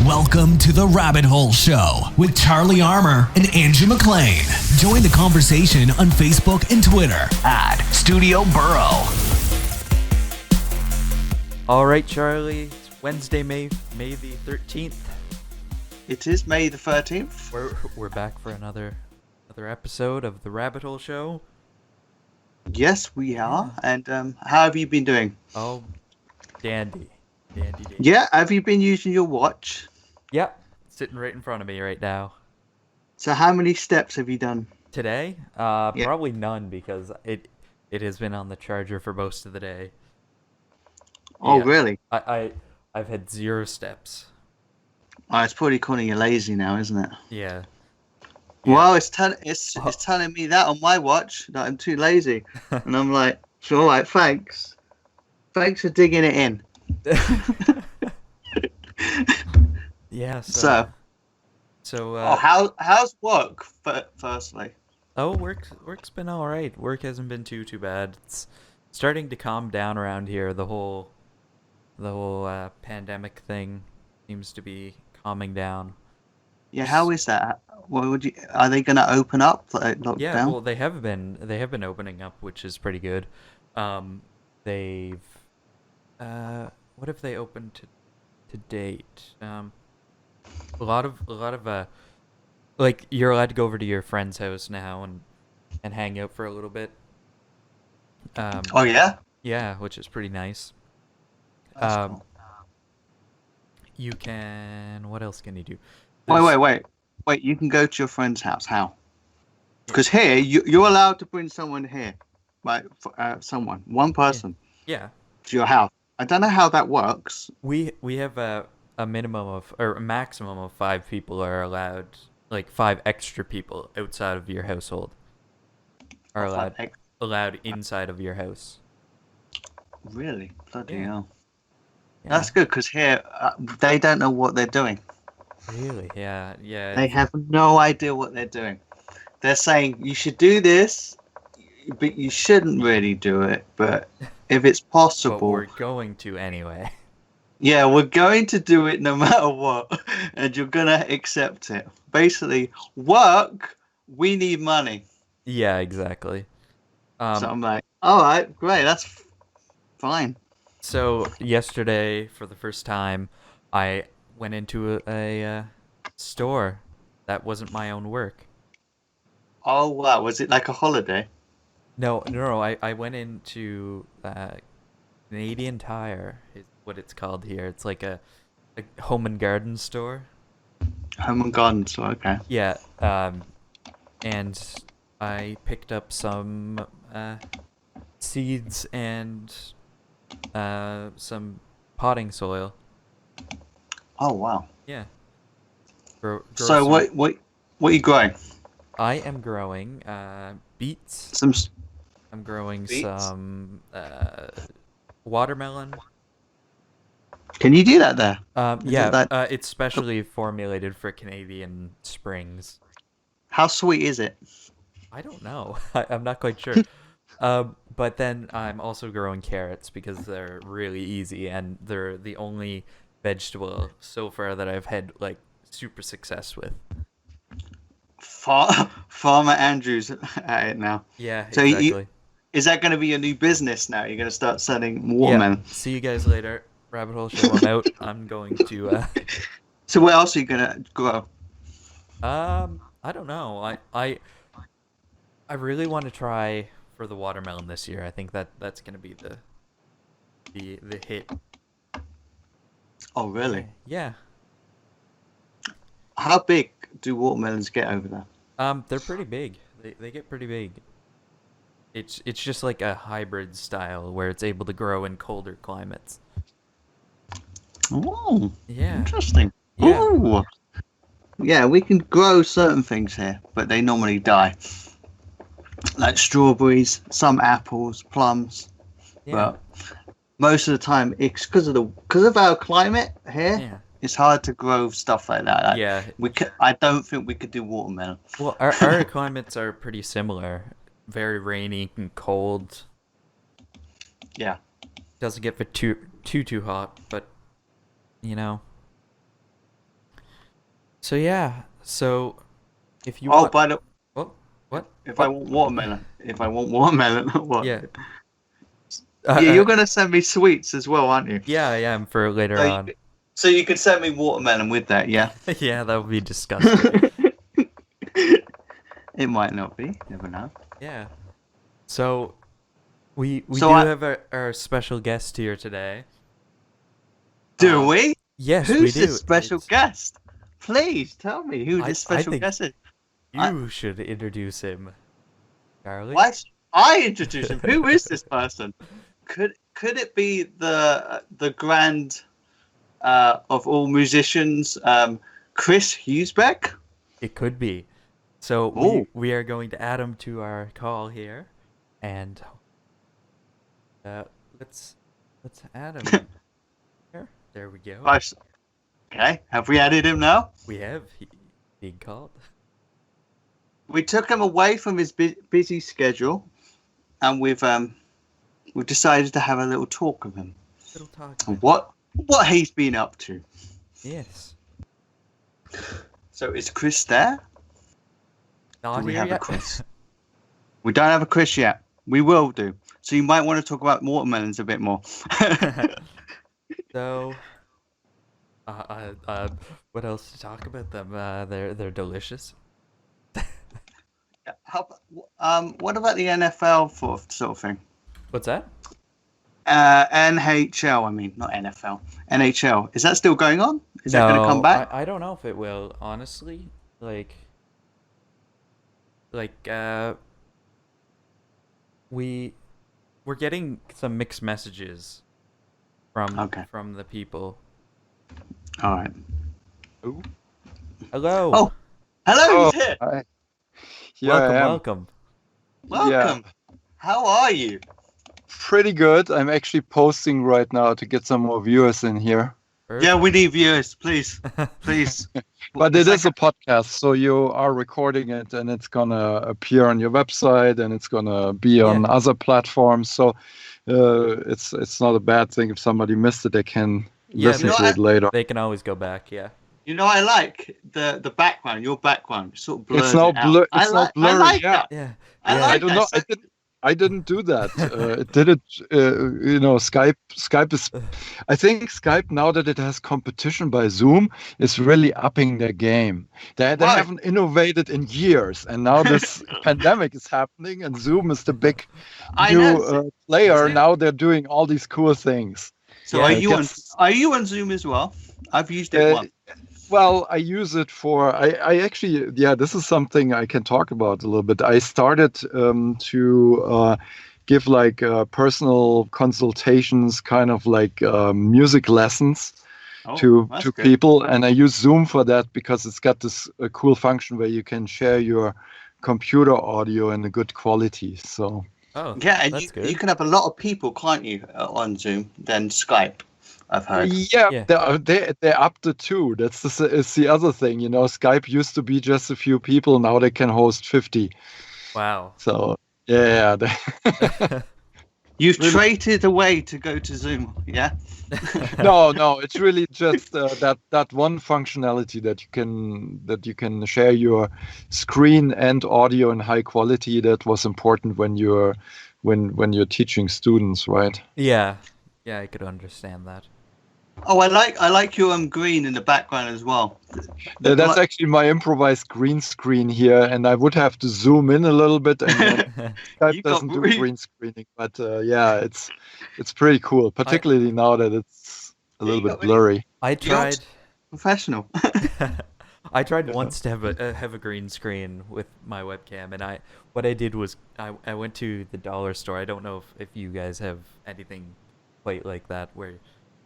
Welcome to the Rabbit Hole Show with Charlie Armour and Andrew McLean. Join the conversation on Facebook and Twitter at Studio Burrow. All right, Charlie. It's Wednesday, May the 13th. It is May the 13th. We're back for another episode of the Rabbit Hole Show. Yes, we are. And how have you been doing? Oh, dandy. Yeah, have you been using your watch? Yep, sitting right in front of me right now. So how many steps have you done? Today? Probably none because it has been on the charger for most of the day. Oh, really? I've had 0 steps. Oh, it's probably calling you lazy now, isn't it? Yeah. Well, it's telling me that on my watch that I'm too lazy, and I'm like, all right, thanks for digging it in. Yeah. How's work? Firstly. Oh, work's been all right. Work hasn't been too bad. It's starting to calm down around here. The whole pandemic thing seems to be calming down. Yeah, how is that? Are they going to open up? Yeah, well, they have been opening up, which is pretty good. They've what have they opened to date? A lot of like you're allowed to go over to your friend's house now and hang out for a little bit. Oh yeah? Yeah, which is pretty nice. That's cool. You can. What else can you do? Wait, you can go to your friend's house. How? Because here, you're allowed to bring someone here. Right? One person. Yeah. To your house. I don't know how that works. We have a minimum of, or a maximum of 5 people are allowed, like 5 extra people outside of your household are allowed inside of your house. Really? Bloody hell. Yeah. That's good, because here, they don't know what they're doing. Really? Yeah. They have no idea what they're doing. They're saying, you should do this, but you shouldn't really do it. But if it's possible... But we're going to anyway. Yeah, we're going to do it no matter what. And you're going to accept it. Basically, work, we need money. Yeah, exactly. So I'm like, all right, great, that's fine. So yesterday, for the first time, I went into a store that wasn't my own work. Oh, wow. Was it like a holiday? No. I went into Canadian Tire is what it's called here. It's like a home and garden store. Home and garden store, okay. Yeah. And I picked up some seeds and some potting soil. Oh, wow. Yeah. So what are you growing? I am growing beets. I'm growing beets? some watermelon. Can you do that there? It's specially formulated for Canadian springs. How sweet is it? I don't know. I'm not quite sure. But then I'm also growing carrots because they're really easy and they're the only vegetable so far that I've had like super success with. Farmer Andrew's at it now. Yeah, so exactly. Is that going to be your new business now? You're going to start selling watermelon? Yeah. See you guys later. Rabbit Hole Show, I'm out. I'm going to... So what else are you going to grow? I don't know. I really want to try for the watermelon this year. I think that's going to be the hit. Oh, really? Yeah. How big do watermelons get over there? They're pretty big. They get pretty big. It's just like a hybrid style where it's able to grow in colder climates. Oh, yeah. Interesting. Yeah. Ooh. Yeah, we can grow certain things here, but they normally die. Like strawberries, some apples, plums. Yeah. But most of the time, it's because of our climate here. Yeah. It's hard to grow stuff like that. Yeah. I don't think we could do watermelon. Well, our climates are pretty similar. Very rainy and cold. Yeah. Doesn't get too hot, but you know. So yeah. So if you Oh, want, by the oh, what? if I What? want watermelon, what? Yeah. Yeah, you're gonna send me sweets as well, aren't you? Yeah, I am for later So on. so you could send me watermelon with that, yeah. Yeah, that would be disgusting. It might not be. Never know. Yeah. So we So do I have our special guest here today. do Um, we? yes, we Who's do. this special It's guest? Please tell me who this I special think guest is. I, you should introduce him, Charlie. why should I introduce him? Who is this person? Could it be the grand of all musicians, Chris Huelsbeck? It could be. So Oh, we are going to add him to our call here, and uh, let's add him here. There we go. nice. Okay. Have we added him now? We have being called. We took him away from his busy schedule, and we've decided to have a little talk with him. Little talk. And what he's been up to. Yes. So is Chris there? Not Do we here have a yet. Chris? We don't have a Chris yet. We will do. So you might want to talk about watermelons a bit more. So, what else to talk about them? They're delicious. What about the NFL sort of thing? What's that? NHL, I mean, not NFL. NHL. Is that still going on? Is that going to come back? I don't know if it will. Honestly, like we're getting some mixed messages Okay. from the people. All right. Ooh. Hello. Oh, hello, Oh, he's here. hi. Here welcome, I am. welcome. Welcome. How are you? Pretty good. I'm actually posting right now to get some more viewers in here. Yeah, we need viewers, please. Please. But it is a podcast, so you are recording it and it's gonna appear on your website and it's gonna be on Yeah. other platforms. So it's not a bad thing if somebody missed it. They can Yeah, listen you know, to it later. They can always go back. Yeah. You know, I like the background, your background. Sort of blurs It's now it out. it's now blurry. I like Yeah. that. Yeah. I yeah. like I don't know. that. I didn't do that. It did it. Skype is. I think Skype, now that it has competition by Zoom, is really upping their game. They Right. haven't innovated in years, and now this pandemic is happening, and Zoom is the big I new know. player. Zoom- Now they're doing all these cool things. So Yeah, are I you on Zoom as well? I've used it Uh, once. Well, I use it for. I actually, yeah, this is something I can talk about a little bit. I started to give like personal consultations, kind of like music lessons to That's good. people, and I use Zoom for that because it's got this cool function where you can share your computer audio in a good quality. So Oh, Yeah, and that's good. you can have a lot of people, can't you, on Zoom than Skype? I've heard. yeah, Yeah. they're up to two. It's the other thing. You know, Skype used to be just a few people. Now they can host 50. Wow. So yeah, You've Really? traded away to go to Zoom, yeah? no, it's really just that one functionality that you can share your screen and audio in high quality. That was important when you're teaching students, right? Yeah. Yeah, I could understand that. Oh, I like your green in the background as well. That's actually my improvised green screen here, and I would have to zoom in a little bit, and Skype You got doesn't do green. green screening. But yeah, it's pretty cool, particularly now that it's a Yeah, little you bit got really- blurry. I got- tried. Professional. I tried once to have a green screen with my webcam, and what I did was I went to the dollar store. I don't know if you guys have anything quite like that where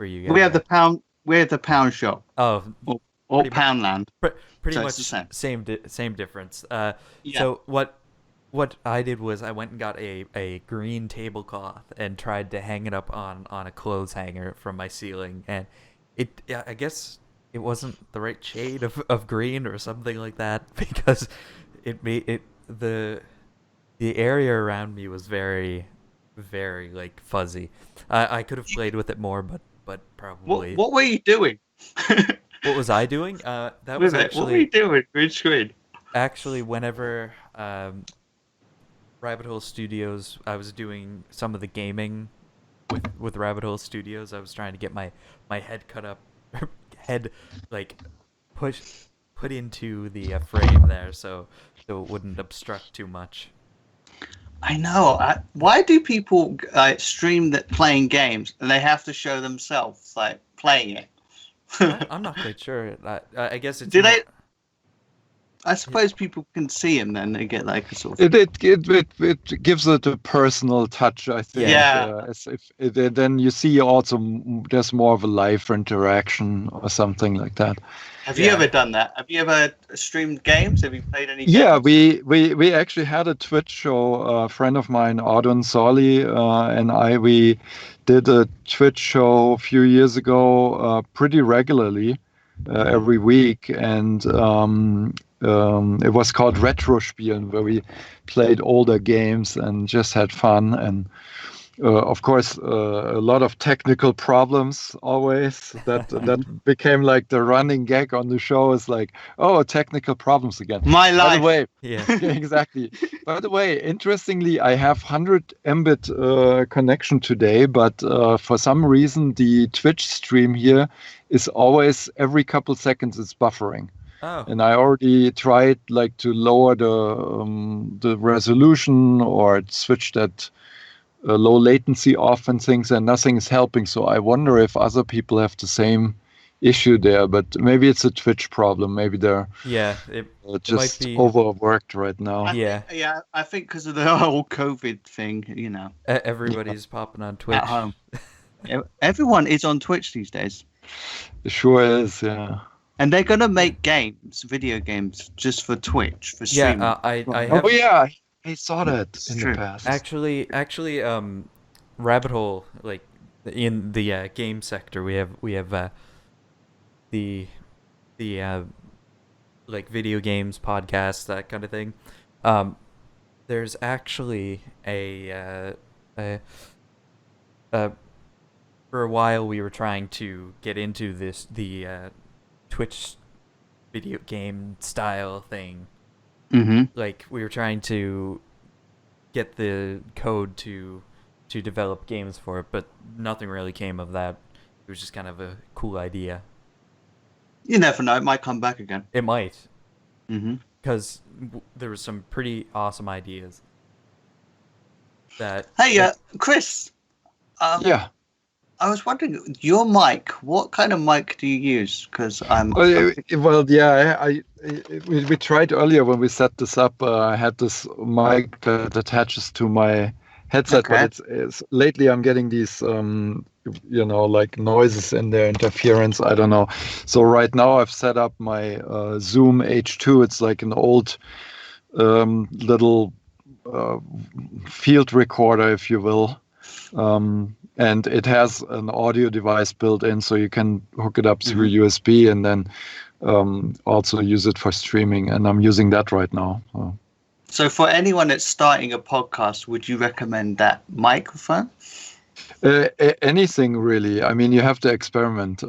you guys we have the pound shop oh or pretty much. Poundland. pretty So much it's the same. same difference. Yeah. So what I did was I went and got a green tablecloth and tried to hang it up on a clothes hanger from my ceiling, and I guess it wasn't the right shade of green or something like that, because it made it the area around me was very like fuzzy. I could have played with it more, but probably What were you doing? What was I doing? That was What were you doing? Green screen. actually whenever Rabbit Hole Studios, I was doing some of the gaming with Rabbit Hole Studios. I was trying to get my head cut up, head like put into the frame there, so it wouldn't obstruct too much. I know. Why do people stream that playing games and they have to show themselves like playing it? I'm not quite sure. I guess it's. Do they? I suppose people can see him, then they get like a sort of. It gives it a personal touch, I think. Yeah. As if then you see also there's more of a live interaction or something like that. Have you ever done that? Have you ever streamed games? Have you played any games? Yeah, we actually had a Twitch show. A friend of mine, Audun Solly, and we did a Twitch show a few years ago, pretty regularly, every week, and it was called Retro Spielen, where we played older games and just had fun. And of course, a lot of technical problems always. That became like the running gag on the show. Is like, oh, technical problems again. My life. By the way, Yeah. exactly. By the way, interestingly, I have 100 Mbit connection today, but for some reason, the Twitch stream here is always every couple seconds it's buffering. Oh. And I already tried like to lower the resolution or switch that low latency off and things, and nothing is helping. So I wonder if other people have the same issue there, but maybe it's a Twitch problem. Maybe they're just might be overworked right now. I think because of the whole COVID thing, you know. Everybody's popping on Twitch. At home. Everyone is on Twitch these days. It sure is, yeah. And they're gonna make video games just for Twitch for streaming. Yeah, I have. Oh yeah, I saw that in true. the past. Actually, Rabbit Hole, like in the game sector, we have the like video games podcasts, that kind of thing. There's actually for a while we were trying to get into the Twitch video game style thing. Mm-hmm. Like we were trying to get the code to develop games for it, but nothing really came of that. It was just kind of a cool idea. You never know; it might come back again. It might, because there was some pretty awesome ideas. Hey, Chris. Yeah. I was wondering, your mic. What kind of mic do you use? Because I'm. Well, yeah. We tried earlier when we set this up. I had this mic that attaches to my headset, but it's lately I'm getting these, like noises in there, interference. I don't know. So right now I've set up my Zoom H2. It's like an old little field recorder, if you will. And it has an audio device built in, so you can hook it up through USB and then also use it for streaming. And I'm using that right now. So for anyone that's starting a podcast, would you recommend that microphone? Anything really. I mean, you have to experiment.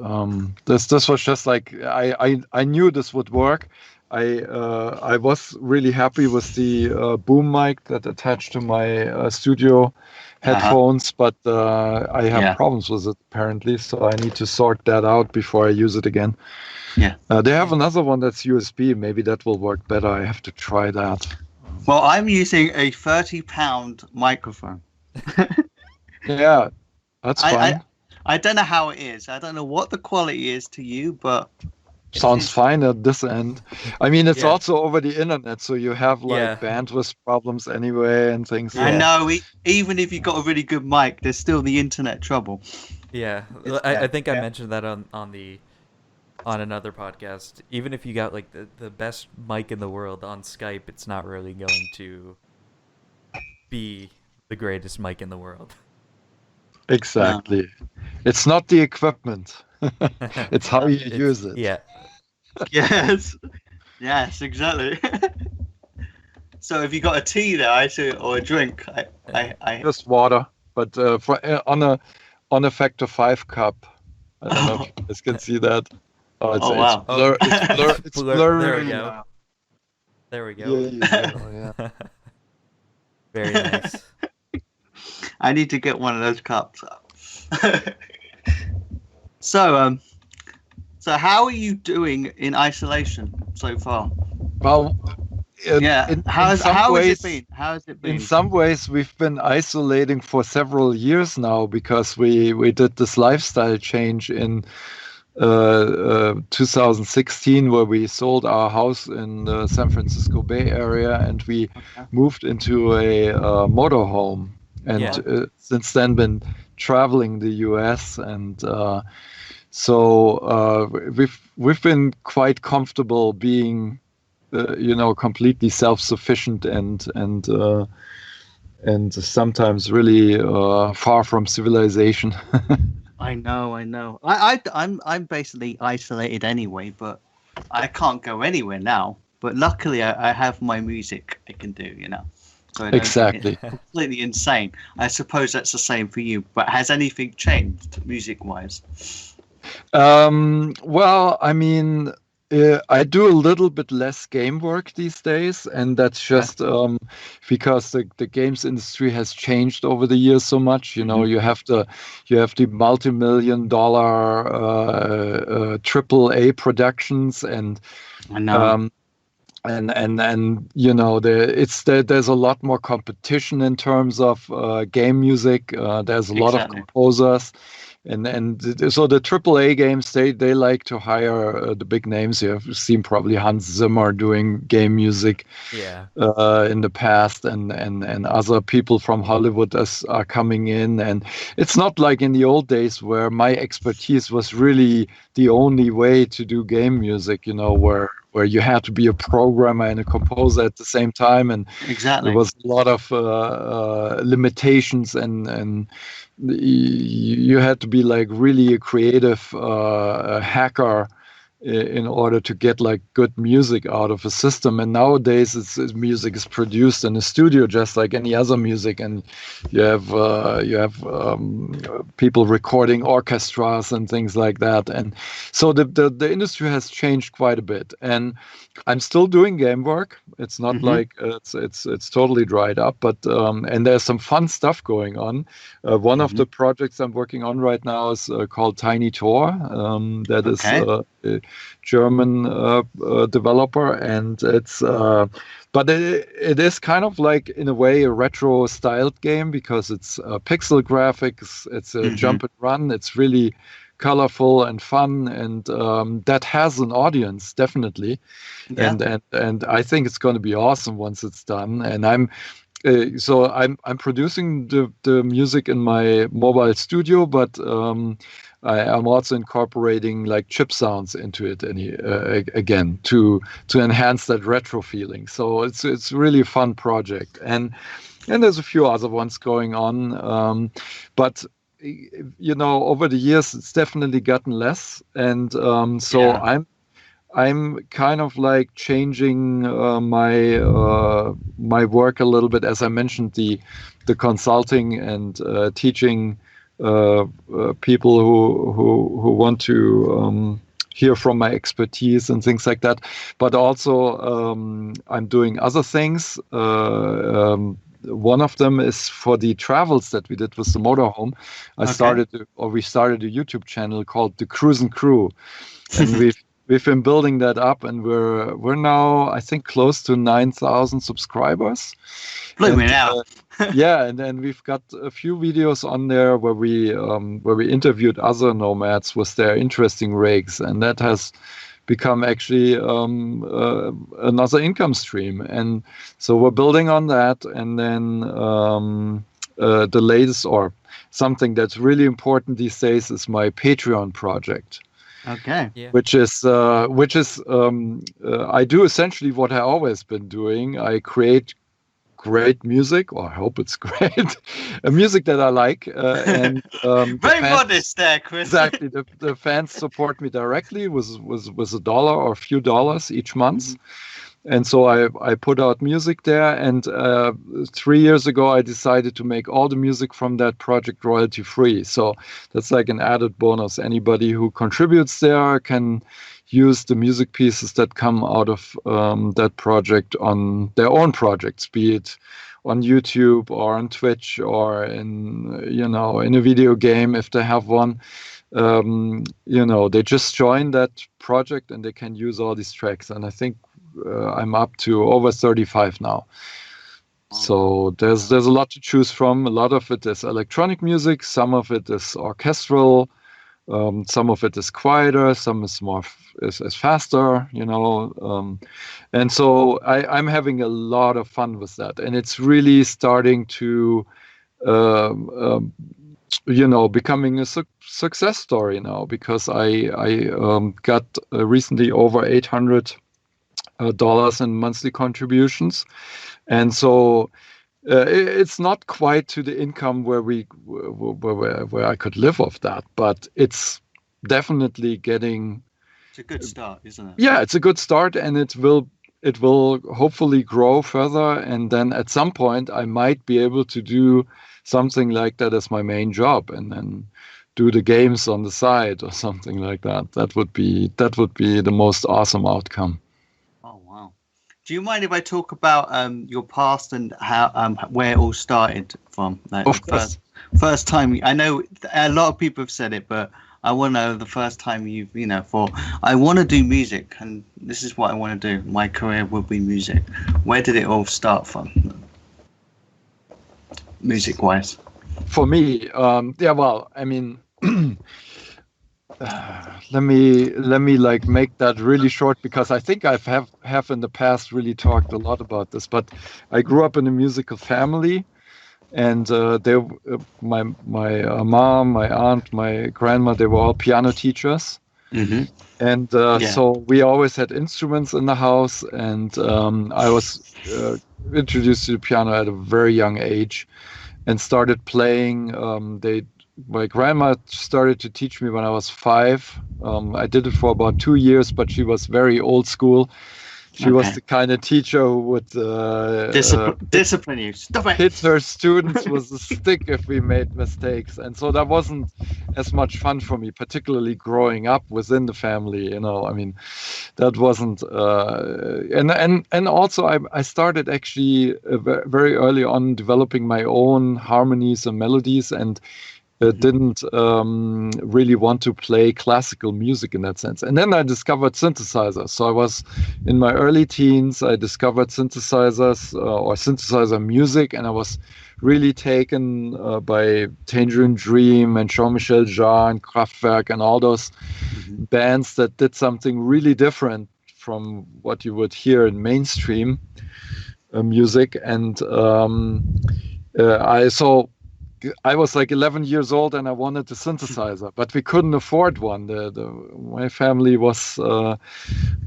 This was just like I knew this would work. I was really happy with the boom mic that attached to my studio headphones, but I have problems with it apparently, so I need to sort that out before I use it again. Yeah. They have another one that's USB. Maybe that will work better. I have to try that. Well, I'm using a 30-pound microphone. Yeah, that's fine. I don't know how it is. I don't know what the quality is to you, but sounds fine at this end. I mean, it's also over the internet, so you have like bandwidth problems anyway and things. I know. Even if you got a really good mic, there's still the internet trouble. Yeah, I think I mentioned that on another podcast. Even if you got like the best mic in the world on Skype, it's not really going to be the greatest mic in the world. Exactly. No. It's not the equipment. It's how you use it. Yeah. Yes. Yes, exactly. So have you got a tea there, or a drink? I just water, but on a factor 5 cup. I don't know if you guys can see that. Oh, Oh, wow. it's blurry. There we go. now. There we Yeah, go. yeah. Very nice. I need to get one of those cups. So, so how are you doing in isolation so far? Well, Yeah. in How some has ways, it been? How has it in been? some ways, we've been isolating for several years now because we did this lifestyle change in 2016, where we sold our house in the San Francisco Bay Area and we Okay. moved into a motorhome. And Yeah. since then, been traveling the U.S. and so we've been quite comfortable being, completely self-sufficient and sometimes really far from civilization. I know. I'm basically isolated anyway, but I can't go anywhere now. But luckily, I have my music I can do, So I don't Exactly. get completely insane. I suppose that's the same for you. But has anything changed music-wise? Well, I mean, I do a little bit less game work these days, and that's just because the games industry has changed over the years so much. You have the multi-million-dollar AAA productions, and I know. there's a lot more competition in terms of game music. There's a lot of Exactly. composers. So the AAA games, they like to hire the big names. You have seen probably Hans Zimmer doing game music Yeah. in the past, and other people from Hollywood are coming in. And it's not like in the old days where my expertise was really the only way to do game music. Where you had to be a programmer and a composer at the same time, and Exactly. there was a lot of limitations and you had to be like really a creative hacker in order to get like good music out of a system. And nowadays music is produced in a studio just like any other music, and you have people recording orchestras and things like that. And so the industry has changed quite a bit, and I'm still doing game work. It's not like it's totally dried up, but and there's some fun stuff going on. One of the projects I'm working on right now is called Tiny Tor. That is a German developer, and but it is kind of like in a way a retro styled game because it's pixel graphics. It's a jump and run. It's really colorful and fun, and that has an audience definitely. Yeah. And I think it's going to be awesome once it's done. And I'm producing the music in my mobile studio, but I'm also incorporating like chip sounds into it again to enhance that retro feeling. So it's really a fun project, and there's a few other ones going on, but over the years it's definitely gotten less, and I'm kind of like changing my work a little bit, as I mentioned, the consulting and teaching people who want to hear from my expertise and things like that. But also I'm doing other things. One of them is for the travels that we did with the motorhome. We started a YouTube channel called The Cruise and Crew, and we've been building that up, and we're now, I think, close to 9,000 subscribers. Blew me out. Yeah, and then we've got a few videos on there where we interviewed other nomads with their interesting rigs, and that has become actually another income stream. And so we're building on that, and then the latest, or something that's really important these days, is my Patreon project. Okay. Yeah. Which is I do essentially what I always been doing. I create great music, or I hope it's great, music that I like, and Very modest there, Chris. Exactly, the fans support me directly with $1 or a few dollars each month, And so I put out music there, and 3 years ago I decided to make all the music from that project royalty free. So that's like an added bonus. Anybody who contributes there can use the music pieces that come out of that project on their own projects, be it on YouTube or on Twitch or in a video game if they have one. They just join that project and they can use all these tracks. And I think I'm up to over 35 now. So there's a lot to choose from. A lot of it is electronic music. Some of it is orchestral. Some of it is quieter. Some is more is faster. And so I'm having a lot of fun with that. And it's really starting to, becoming a success story now, because I got recently over $800 in monthly contributions, and so it's not quite to the income where I could live off that, but it's definitely getting. It's a good start, isn't it? Yeah, it's a good start, and it will hopefully grow further, and then at some point I might be able to do something like that as my main job, and then do the games on the side or something like that. That would be the most awesome outcome. Oh wow! Do you mind if I talk about your past and how where it all started from? Like, of course. First time. I know a lot of people have said it, but I want to know the first time you've thought, I want to do music, and this is what I want to do. My career will be music. Where did it all start from, music-wise? For me, well, I mean, let me like make that really short, because I think I have in the past really talked a lot about this. But I grew up in a musical family, and my mom, my aunt, my grandma, they were all piano teachers. Mm-hmm. And so we always had instruments in the house, and I was introduced to the piano at a very young age and started playing. My grandma started to teach me when I was 5. I did it for about 2 years, but she was very old school. She was the kind of teacher who would discipline you. Stop it. Hit her students with a stick if we made mistakes, and so that wasn't as much fun for me, particularly growing up within the family. I mean, that wasn't. And also I started actually very early on developing my own harmonies and melodies, and didn't really want to play classical music in that sense. And then I discovered synthesizers. So I was in my early teens, I discovered synthesizers or synthesizer music, and I was really taken by Tangerine Dream and Jean-Michel Jarre and Kraftwerk and all those bands that did something really different from what you would hear in mainstream music. And I was like 11 years old, and I wanted a synthesizer, but we couldn't afford one. My family was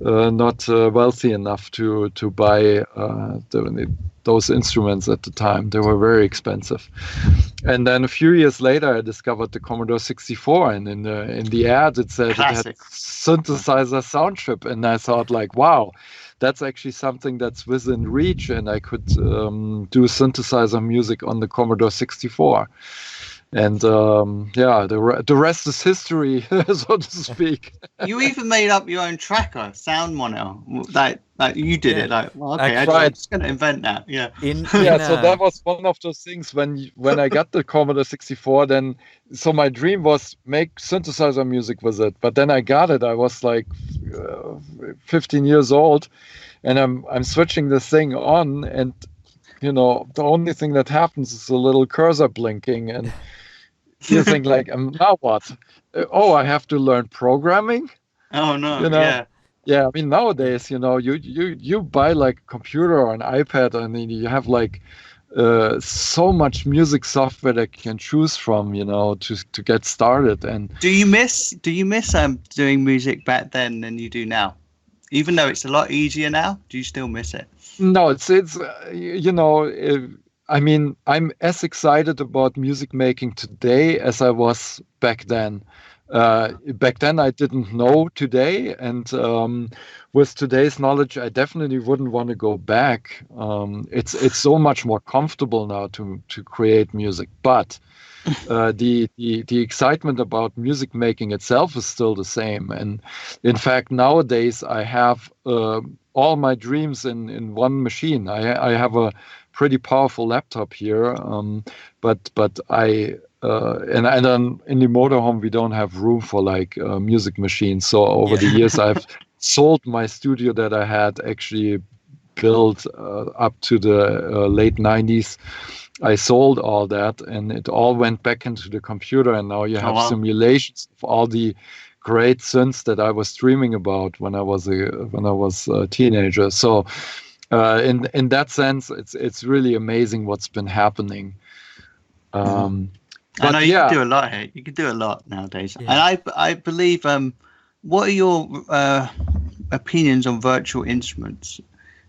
not wealthy enough to buy those instruments at the time. They were very expensive. And then a few years later, I discovered the Commodore 64, and in the ad it said Classic. it had synthesizer sound chip, and I thought like, wow. That's actually something that's within reach, and I could do synthesizer music on the Commodore 64. And the rest is history, so to speak. You even made up your own tracker, sound monitor. Like you did it. Like, well, okay, I'm just going to invent that. Yeah. So that was one of those things when I got the Commodore 64. Then, so my dream was make synthesizer music with it. But then I got it. I was like 15 years old, and I'm switching the thing on, and the only thing that happens is a little cursor blinking, and you think like, now what? I have to learn programming. Oh no! Yeah. I mean, nowadays, you buy like a computer or an iPad, and then you have like so much music software that you can choose from, to get started. And do you miss doing music back then than you do now? Even though it's a lot easier now, do you still miss it? No, it's I mean, I'm as excited about music making today as I was back then. Back then, I didn't know today, and with today's knowledge, I definitely wouldn't want to go back. It's so much more comfortable now to create music, but the excitement about music making itself is still the same. And in fact, nowadays I have all my dreams in one machine. I have a pretty powerful laptop here, but I and then in the motorhome we don't have room for like music machines. So over the years I've sold my studio that I had actually built up to the late 90s. I sold all that, and it all went back into the computer, and now you have simulations of all the great synths that I was dreaming about when I was a teenager. So in that sense, it's really amazing what's been happening. I know you can do a lot here. You can do a lot nowadays. And I believe, what are your opinions on virtual instruments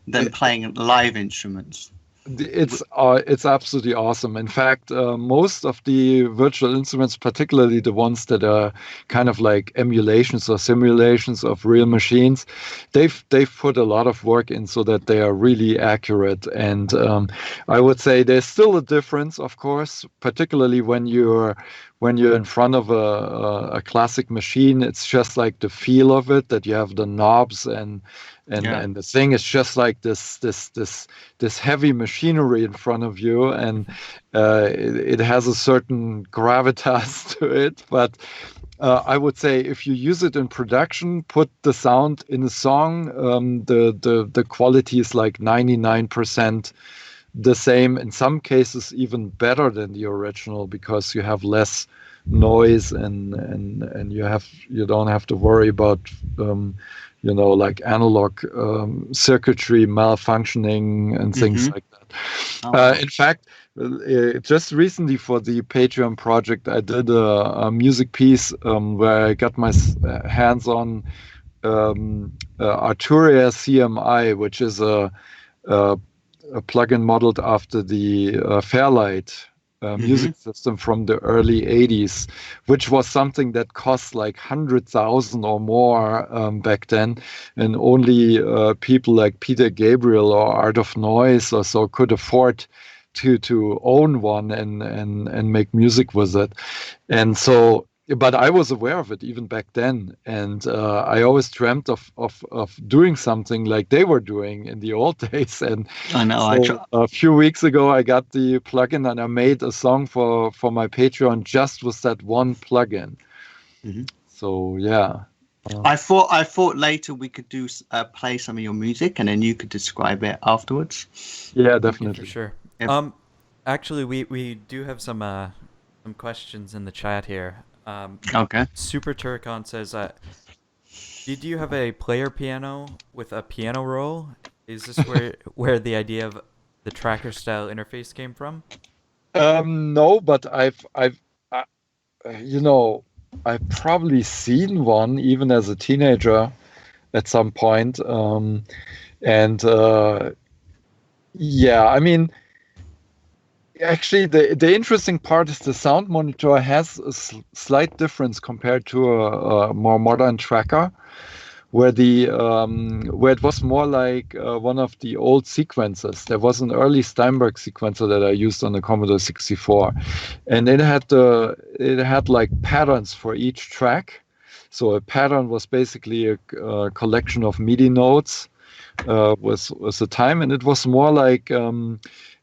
than playing live instruments? It's absolutely awesome. In fact, most of the virtual instruments, particularly the ones that are kind of like emulations or simulations of real machines, they've put a lot of work in so that they are really accurate. And I would say there's still a difference, of course, particularly when you're in front of a classic machine. It's just like the feel of it, that you have the knobs and the thing is just like this heavy machinery in front of you, and it has a certain gravitas to it. But I would say if you use it in production, put the sound in a song, the quality is like 99% the same. In some cases, even better than the original, because you have less noise and you don't have to worry about like analog circuitry malfunctioning and things like that. In fact, just recently for the Patreon project, I did a music piece where I got my hands on Arturia CMI, which is a plugin modeled after the Fairlight music system from the early 80s, which was something that cost like 100,000 or more back then, and only people like Peter Gabriel or Art of Noise or so could afford to own one and make music with it. And so, but I was aware of it even back then, and I always dreamt of doing something like they were doing in the old days. And I know. So a few weeks ago, I got the plugin and I made a song for my Patreon just with that one plugin. So yeah. I thought later we could do play some of your music and then you could describe it afterwards. Yeah, definitely. For sure. Yeah. Actually, we do have some questions in the chat here. Okay. Super Turcon says, did you have a player piano with a piano roll? Is this where the idea of the tracker style interface came from? No, but I've probably seen one even as a teenager at some point. Yeah, I mean, actually, the interesting part is the sound monitor has a slight difference compared to a more modern tracker, where it was more like one of the old sequencers. There was an early Steinberg sequencer that I used on the Commodore 64, and it had like patterns for each track. So a pattern was basically a collection of MIDI notes with the time, and it was more like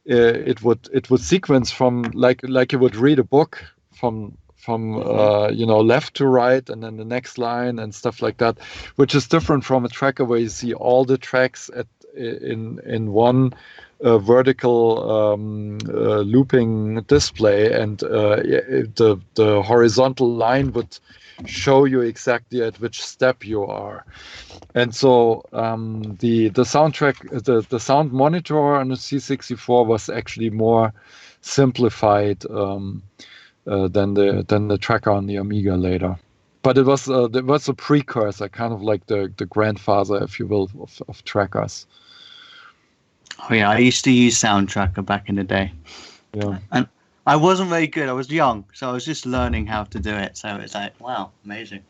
it would sequence from like you would read a book from left to right, and then the next line and stuff like that, which is different from a tracker where you see all the tracks in one vertical looping display, and the horizontal line would show you exactly at which step you are. And so the soundtrack, the sound monitor on the C64 was actually more simplified than the tracker on the Amiga later. But it was a precursor, kind of like the grandfather, if you will, of trackers. Oh yeah, I used to use Sound Tracker back in the day. Yeah. And I wasn't very good. I was young, so I was just learning how to do it. So it's like, wow, amazing.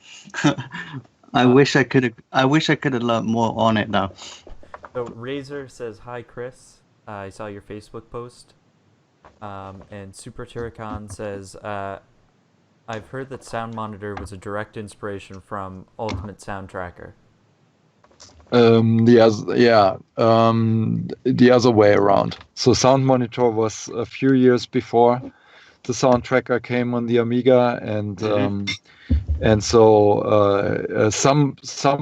I wish I could have. I wish I could have learned more on it though. So Razor says, "Hi Chris, I saw your Facebook post." And Super Turrican says, "I've heard that Sound Monitor was a direct inspiration from Ultimate Sound Tracker." The other way around. So Sound Monitor was a few years before the Sound Tracker came on the Amiga, and so some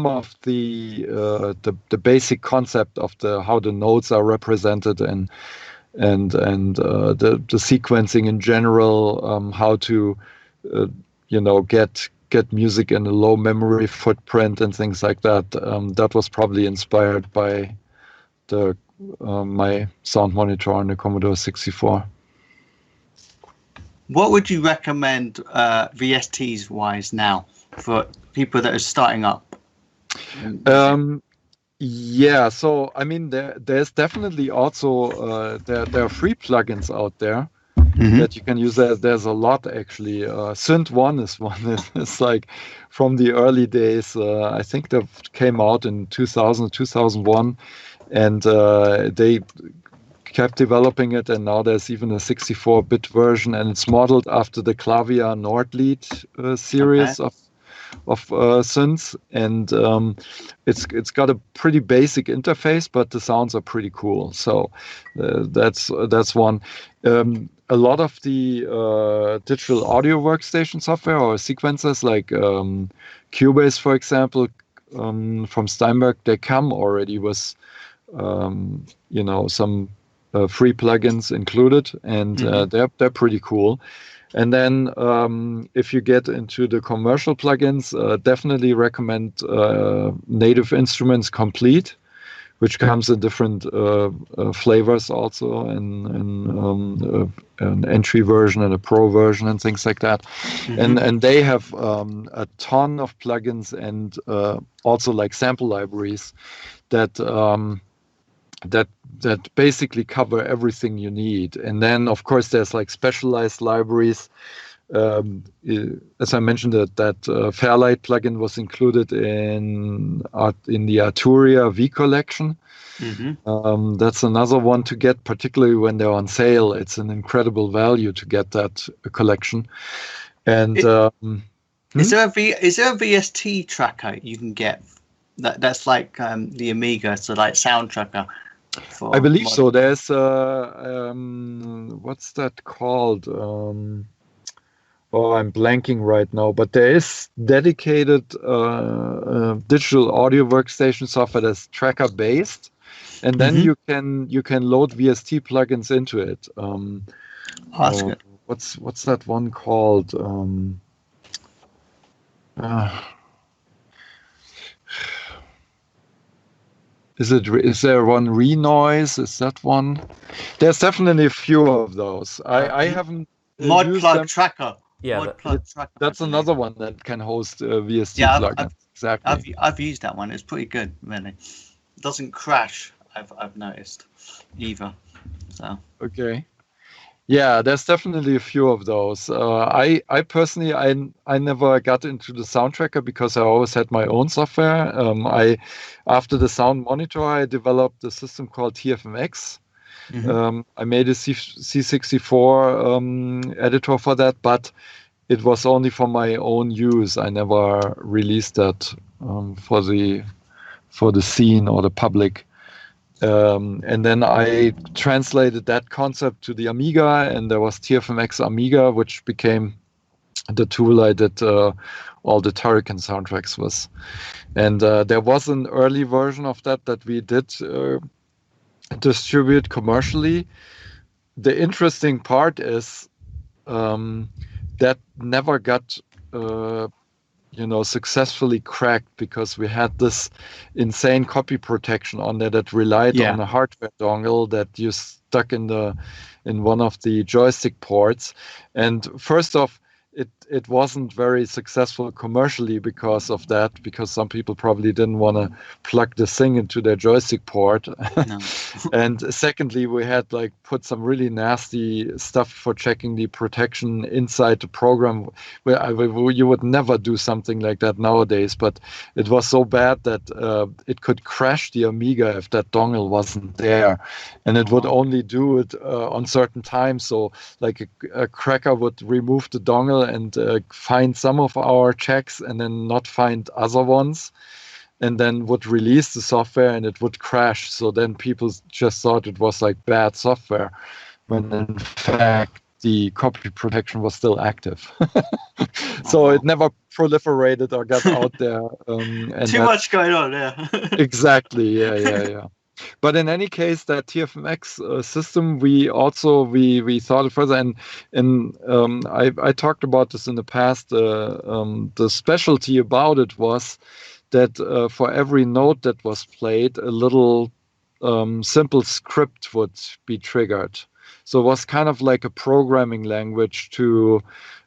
of the basic concept of how the notes are represented and the sequencing in general, how to get music in a low memory footprint and things like that. That was probably inspired by the my Sound Monitor on the Commodore 64. What would you recommend VSTs wise now for people that are starting up? Yeah, so I mean, there's definitely also there are free plugins out there that you can use. There's a lot actually. Synth One is one. It's like from the early days. I think that came out in 2000, 2001, and they kept developing it, and now there's even a 64-bit version, and it's modeled after the Clavia Nordlied series of synths, and it's got a pretty basic interface, but the sounds are pretty cool. So that's one. A lot of the digital audio workstation software or sequencers like Cubase, for example, from Steinberg, they come already with some free plugins included, and they're pretty cool. And then if you get into the commercial plugins, definitely recommend Native Instruments Complete, which comes in different flavors also, in an entry version and a pro version and things like that. And they have a ton of plugins and also like sample libraries that basically cover everything you need. And then of course there's like specialized libraries. As I mentioned, that Fairlight plugin was included in the Arturia V collection. That's another one to get, particularly when they're on sale. It's an incredible value to get that collection. And is there a VST tracker you can get that's like the Amiga, so like Sound Tracker? I believe so. There's what's that called? I'm blanking right now, but there is dedicated digital audio workstation software that's tracker based, and then you can load VST plugins into it. That's good. What's that one called? Is there one Renoise? Is that one? There's definitely a few of those. I haven't Mod used Plug them. Tracker. Yeah, Tracker. That's another one that can host VST plugins. Exactly. I've used that one. It's pretty good, really. It doesn't crash. I've noticed either. So okay. Yeah, there's definitely a few of those. I personally, I never got into the Sound Tracker because I always had my own software. After the Sound Monitor, I developed a system called TFMX. I made a C64 editor for that, but it was only for my own use. I never released that for the scene or the public. And then I translated that concept to the Amiga, and there was TFMX Amiga, which became the tool I did all the Turrican soundtracks with. And there was an early version of that we did distribute commercially. The interesting part is that never got successfully cracked because we had this insane copy protection on there that relied on a hardware dongle that you stuck in one of the joystick ports. And first off, it wasn't very successful commercially because of that, because some people probably didn't want to plug this thing into their joystick port. No. And secondly, we had like put some really nasty stuff for checking the protection inside the program, where you would never do something like that nowadays, but it was so bad that it could crash the Amiga if that dongle wasn't there, and it would only do it on certain times. So like a cracker would remove the dongle and find some of our checks and then not find other ones, and then would release the software and it would crash. So then people just thought it was like bad software, when in fact the copy protection was still active. So it never proliferated or got out there. And Too much going on, yeah. Exactly, yeah. But in any case, that TFMX system, we thought it further, and I talked about this in the past. The specialty about it was that for every note that was played, a little simple script would be triggered. So it was kind of like a programming language to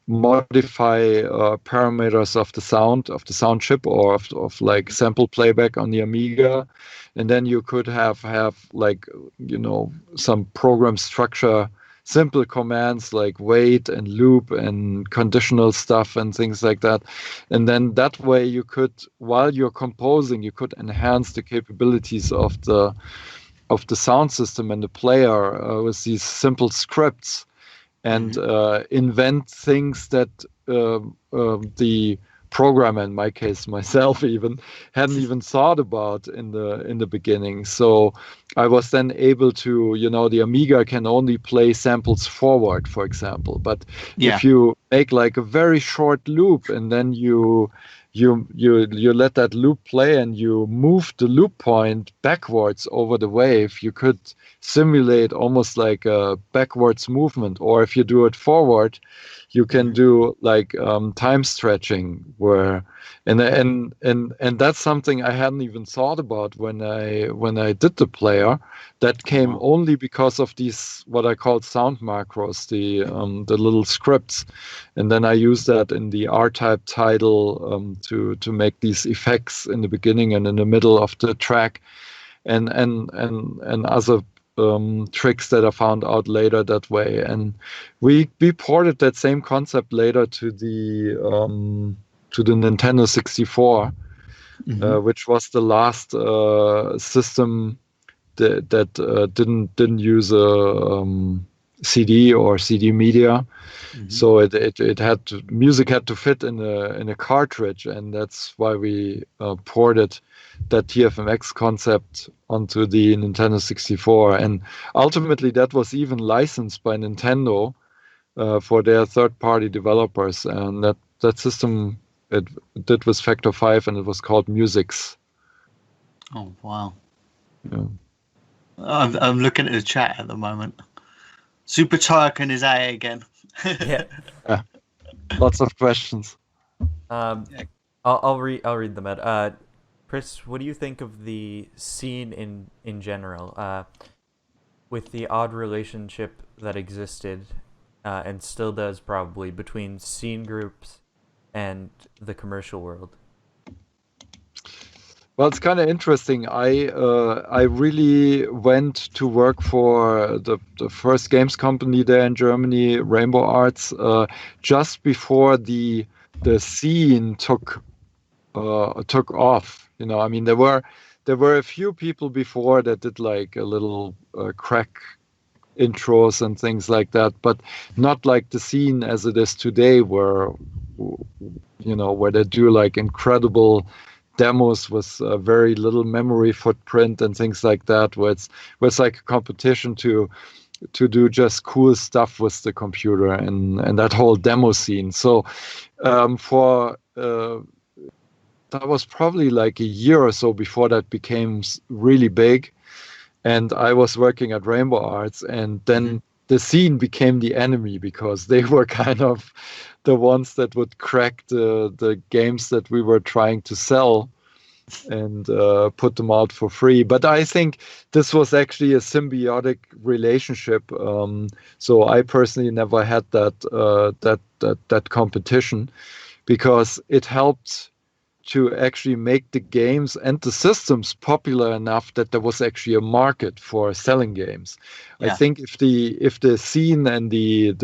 modify parameters of the sound chip, or of like sample playback on the Amiga, and then you could have like, you know, some program structure, simple commands like wait and loop and conditional stuff and things like that. And then that way you could, while you're composing, you could enhance the capabilities of the sound system and the player with these simple scripts, and invent things that the programmer, in my case myself, even hadn't even thought about in the beginning. So I was then able to, you know, the Amiga can only play samples forward, for example. But if you make like a very short loop and then you let that loop play and you move the loop point backwards over the wave, you could simulate almost like a backwards movement. Or if you do it forward, you can do like time stretching, where and that's something I hadn't even thought about when I did the player. That came only because of these, what I call sound macros, the little scripts, and then I use that in the R-type title to make these effects in the beginning and in the middle of the track, and other tricks that I found out later that way. And we ported that same concept later to the Nintendo 64, which was the last system that didn't use a CD or CD media. So it had music had to fit in a cartridge, and that's why we ported that TFMX concept onto the Nintendo 64. And ultimately that was even licensed by Nintendo for their third-party developers, and that system it did with Factor 5, and it was called Musix. Oh wow. Yeah. I'm looking at the chat at the moment. Super Tarkin is at it again. Yeah. Lots of questions. I'll read them out. Chris, what do you think of the scene in general? With the odd relationship that existed and still does probably between scene groups and the commercial world? Well, it's kind of interesting. I really went to work for the first games company there in Germany, Rainbow Arts, just before the scene took off. You know, I mean, there were a few people before that did like a little crack intros and things like that, but not like the scene as it is today, where they do like incredible demos with very little memory footprint and things like that, where it's like a competition to do just cool stuff with the computer and that whole demo scene. So that was probably like a year or so before that became really big, and I was working at Rainbow Arts, and then the scene became the enemy, because they were kind of the ones that would crack the games that we were trying to sell and put them out for free. But I think this was actually a symbiotic relationship. So I personally never had that that competition, because it helped to actually make the games and the systems popular enough that there was actually a market for selling games. I Yeah. think if the scene and the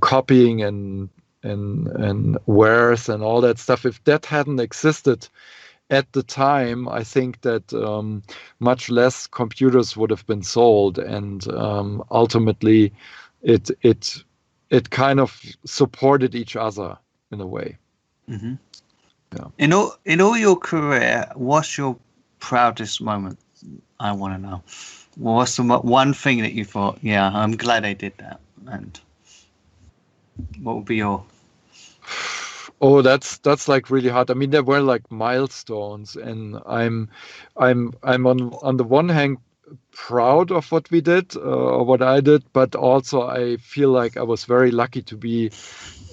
copying and wares and all that stuff, if that hadn't existed at the time, I think that much less computers would have been sold, and ultimately it kind of supported each other in a way. Mm-hmm. Yeah. In all your career, what's your proudest moment? I want to know. What's the one thing that you thought, yeah, I'm glad I did that, and what would be your? Oh, that's like really hard. I mean, there were like milestones, and I'm on the one hand proud of what we did or what I did, but also I feel like I was very lucky to be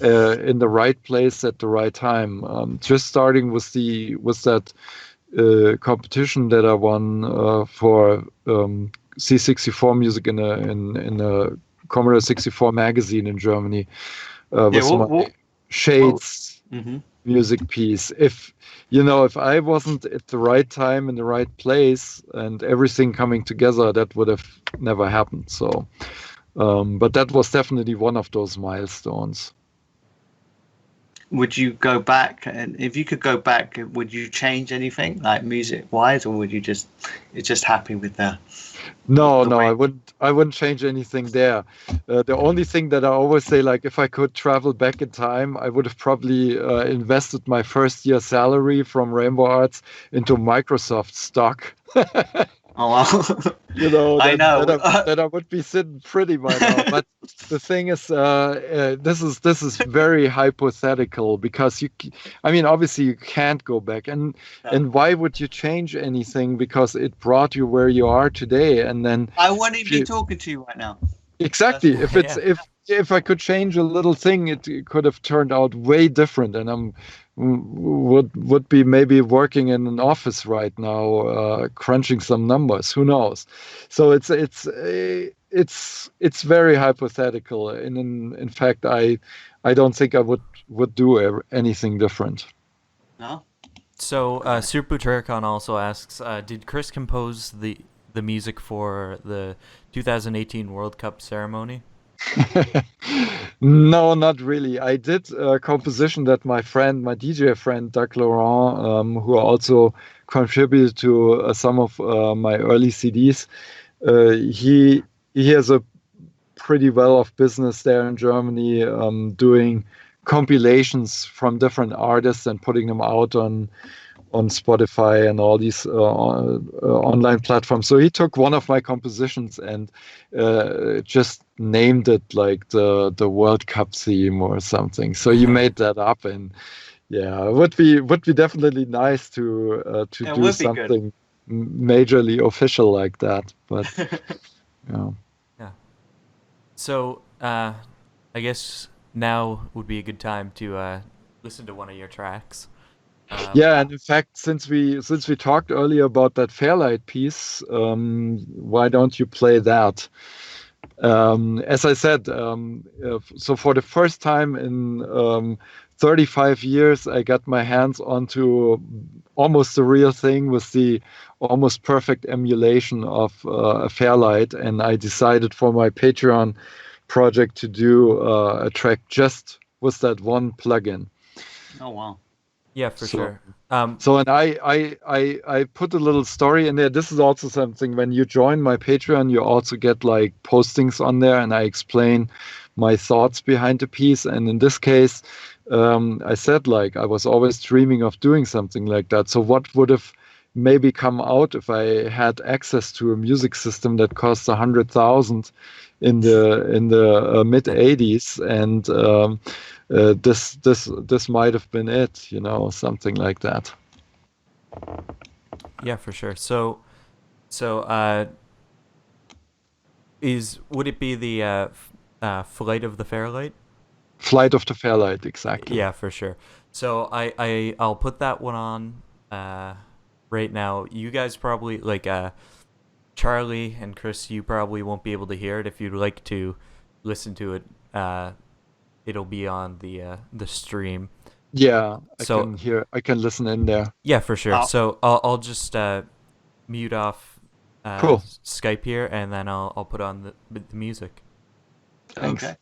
in the right place at the right time. Just starting with that competition that I won for C64 music in a Commodore 64 magazine in Germany. Was my Shades Mm-hmm. music piece. If I wasn't at the right time in the right place and everything coming together, that would have never happened. So, but that was definitely one of those milestones. Would you go back, and if you could go back, would you change anything, like music wise, or would you just you're just happy with the No, way? I wouldn't change anything there. The only thing that I always say, like, if I could travel back in time, I would have probably invested my first year salary from Rainbow Arts into Microsoft stock. Oh wow. I that, know. that I would be sitting pretty by now. But the thing is, this is very hypothetical, because I mean, obviously you can't go back, and why would you change anything? Because it brought you where you are today, and then I wouldn't even be talking to you right now. exactly, That's if Yeah. if I could change a little thing, it could have turned out way different, and would be maybe working in an office right now, crunching some numbers. Who knows? So it's very hypothetical, and in fact, I don't think I would do anything different. no. So, Surpu Turkon also asks, did Chris compose the music for the 2018 World Cup ceremony? No, not really. I did a composition that my DJ friend, Doug Laurent, who also contributed to some of my early CDs, he has a pretty well-off business there in Germany, doing compilations from different artists and putting them out on Spotify and all these online platforms. So he took one of my compositions and just named it like the World Cup theme or something. So he made that up, and yeah, it would be definitely nice to It do would be good. something majorly official like that. But yeah. Yeah. So, I guess now would be a good time to listen to one of your tracks. Yeah, and in fact, since we talked earlier about that Fairlight piece, why don't you play that? As I said, so for the first time in 35 years, I got my hands onto almost the real thing, with the almost perfect emulation of a Fairlight, and I decided for my Patreon project to do a track just with that one plugin. Oh wow. Yeah, for So- sure. So, and I put a little story in there. This is also something, when you join my Patreon, you also get like postings on there, and I explain my thoughts behind the piece. And in this case, I said, like, I was always dreaming of doing something like that. So what would have maybe come out if I had access to a music system that costs 100,000 in the mid 80s, and this might have been it, something like that. Yeah, for sure. So, would it be the Flight of the Fairlight? Flight of the Fairlight, exactly. Yeah, for sure. So I'll put that one on right now. You guys probably, like, Charlie and Chris, you probably won't be able to hear it. If you'd like to listen to it, it'll be on the stream. Yeah, So I can listen in there. yeah, for sure. Oh. So I'll just mute off Cool. Skype here, and then I'll put on the music. Thanks. Okay.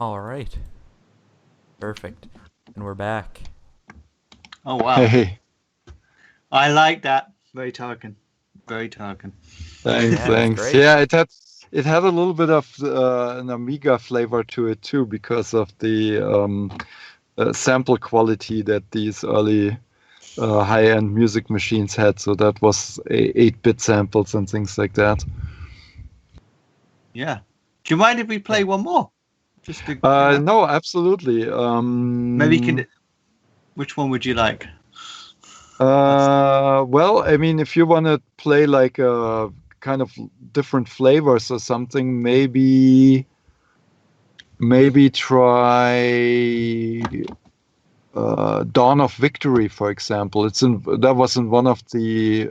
All right. Perfect. And we're back. Oh wow. Hey, I like that. Very Tarkin. Very Tarkin. thanks, Yeah, it's thanks. great. Yeah, it had a little bit of an Amiga flavor to it too because of the sample quality that these early high-end music machines had. So that was 8-bit samples and things like that. Yeah. Do you mind if we play one more? Just to, No, absolutely. maybe you can. Which one would you like? Well, I mean, if you want to play like kind of different flavors or something, maybe try Dawn of Victory, for example. That was in one of the,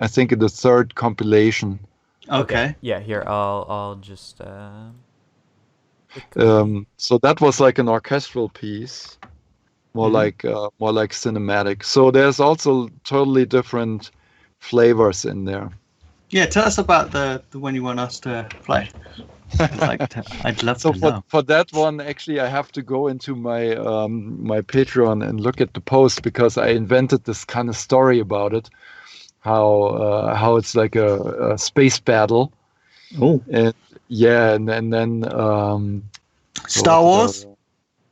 I think, in the third compilation. Okay. Yeah, here I'll just quickly. So that was like an orchestral piece, more like cinematic. So there's also totally different flavors in there. Yeah. Tell us about the one you want us to play. I'd love So to know. for that one, actually, I have to go into my my Patreon and look at the post because I invented this kind of story about it, how it's like a space battle, Oh. and yeah, and then Star Wars.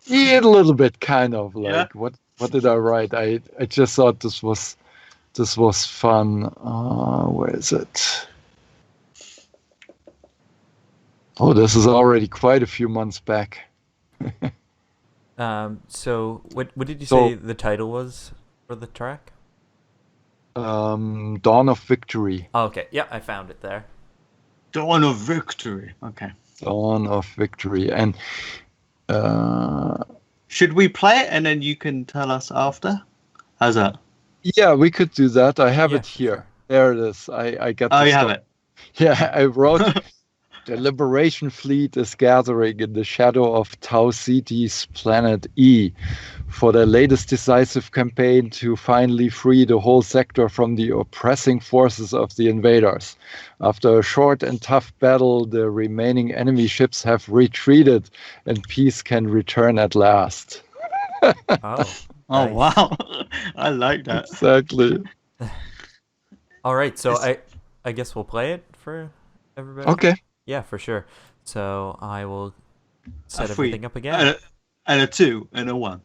yeah, a little bit kind of Yeah. like what did I write? I just thought this was fun. Where is it? Oh, this is already quite a few months back. So what did you So- say the title was for the track? Dawn of Victory. Oh, okay. Yeah, I found it there. Dawn of Victory. Okay. Dawn of Victory. And Should we play it and then you can tell us after? How's that? yeah, we could do that. I have Yeah, it here. There it is. I got Oh, the you have stuff. it. Yeah, I wrote the Liberation Fleet is gathering in the shadow of Tau City's planet E for their latest decisive campaign to finally free the whole sector from the oppressing forces of the invaders. After a short and tough battle, the remaining enemy ships have retreated and peace can return at last. Oh. Oh Nice. wow. I like that. Exactly. All right, so It's- I guess we'll play it for everybody. Okay. Yeah, for sure. So I will set a 3 everything up again. and a 2 and a 1.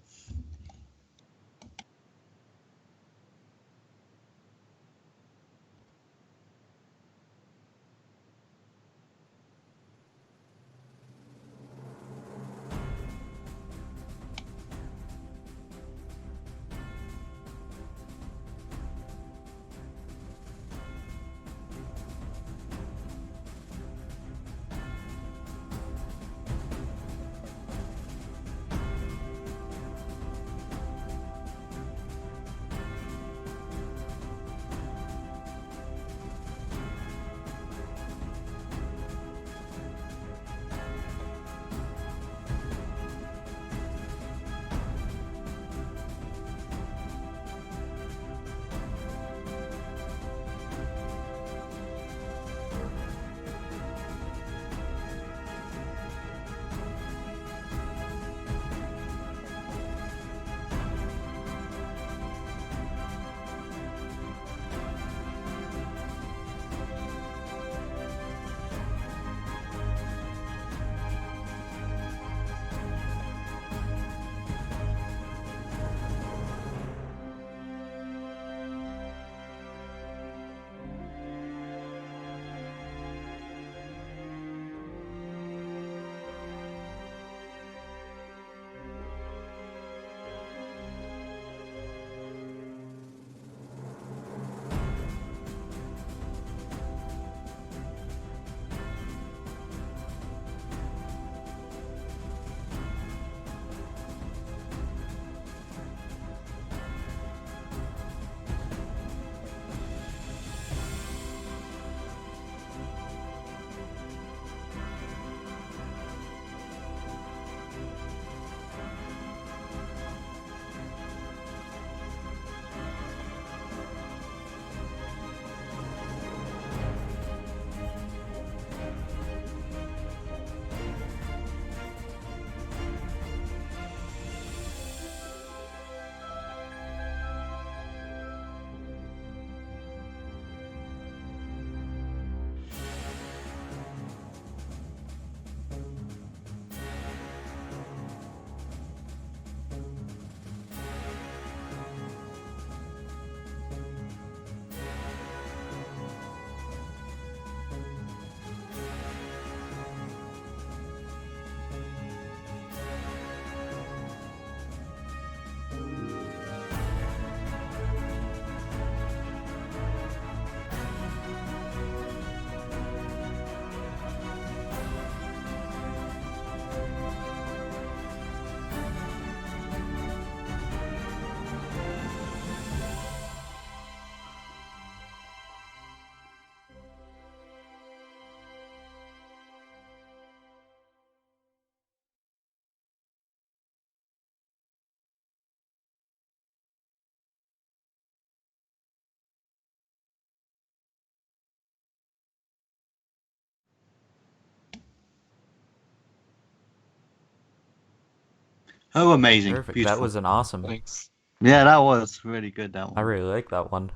Oh, amazing. Perfect. Beautiful. That was an awesome. Thanks. Yeah, that was really good, that I one. really like that one.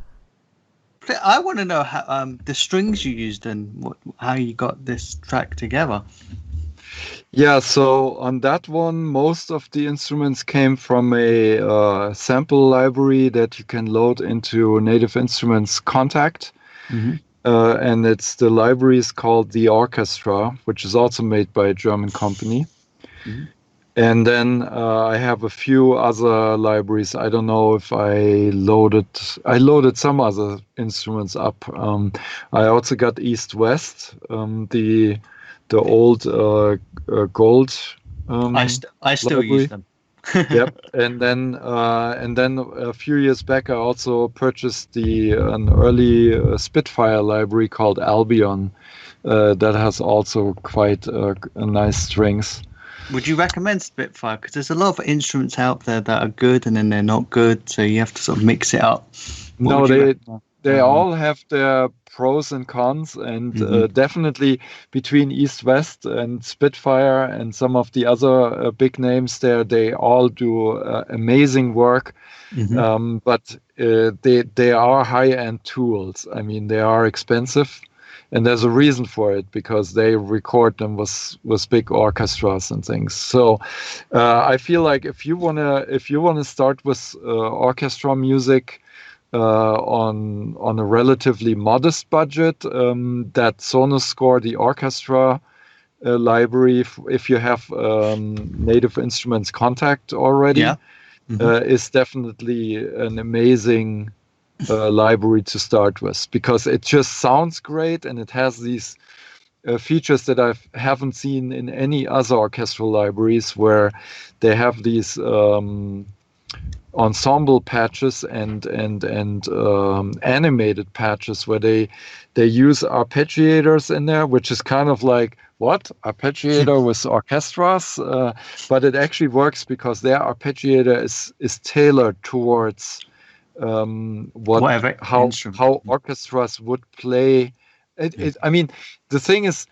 I want to know how, the strings you used and how you got this track together. Yeah, so on that one, most of the instruments came from a sample library that you can load into Native Instruments Contact. Mm-hmm. And the library is called The Orchestra, which is also made by a German company. Mhm. And then I have a few other libraries. I don't know if I loaded some other instruments up. I also got East West, the old gold I still use library. them. Yep. And then a few years back, I also purchased an early Spitfire library called Albion that has also quite nice strings. Would you recommend Spitfire? Because there's a lot of instruments out there that are good and then they're not good, so you have to sort of mix it up. What No, would you recommend? they all have their pros and cons, and Mhm. definitely between East West and Spitfire and some of the other big names there, they all do amazing work. Mhm. But they are high-end tools. I mean, they are expensive, and there's a reason for it because they record them with big orchestras and things. So I feel like if you wanna start with orchestra music on a relatively modest budget, that Sonos Score, the orchestra library, if you have Native Instruments Contact already, Yeah. Mhm. is definitely an amazing library to start with because it just sounds great and it has these features that I haven't seen in any other orchestral libraries where they have these ensemble patches and animated patches where they use arpeggiators in there, which is kind of like what arpeggiator with orchestras, but it actually works because their arpeggiator is tailored towards Whatever instrument. how orchestras would play. I mean, the thing is,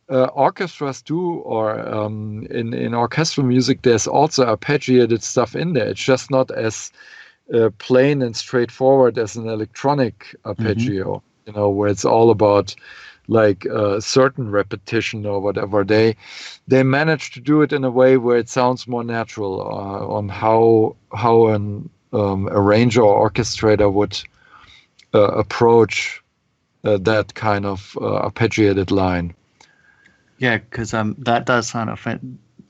orchestras do, or in orchestral music, there's also arpeggiated stuff in there. It's just not as plain and straightforward as an electronic Mhm. arpeggio, where it's all about like certain repetition or whatever. They manage to do it in a way where it sounds more natural on how an arranger or orchestrator would approach that kind of arpeggiated line. Yeah, because that does sound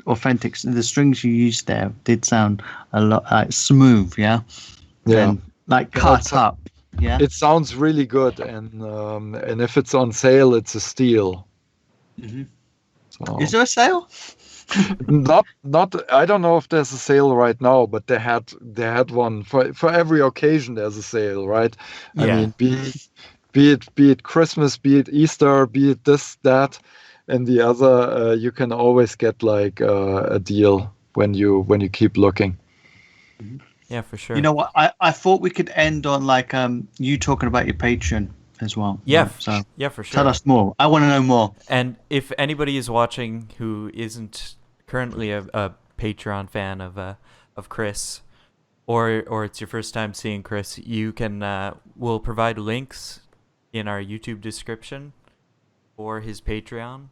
authentic. The strings you used there did sound a lot like smooth, yeah, Yeah. and like Yeah, cut up, yeah. it sounds really good, and if it's on sale, it's a steal. Hmm. Is So there a sale? not I don't know if there's a sale right now, but they had one for every occasion. There's a sale, right? I Yeah. mean, be it Christmas, be it Easter, be it this that, and the other. You can always get like a deal when you keep looking. Yeah, for You sure. know what? I thought we could end on like you talking about your Patreon as well. Yeah, Right? So yeah, for tell sure. us more. I want to know more. And if anybody is watching who isn't currently a Patreon fan of Chris, or it's your first time seeing Chris, you can we'll provide links in our YouTube description for his Patreon.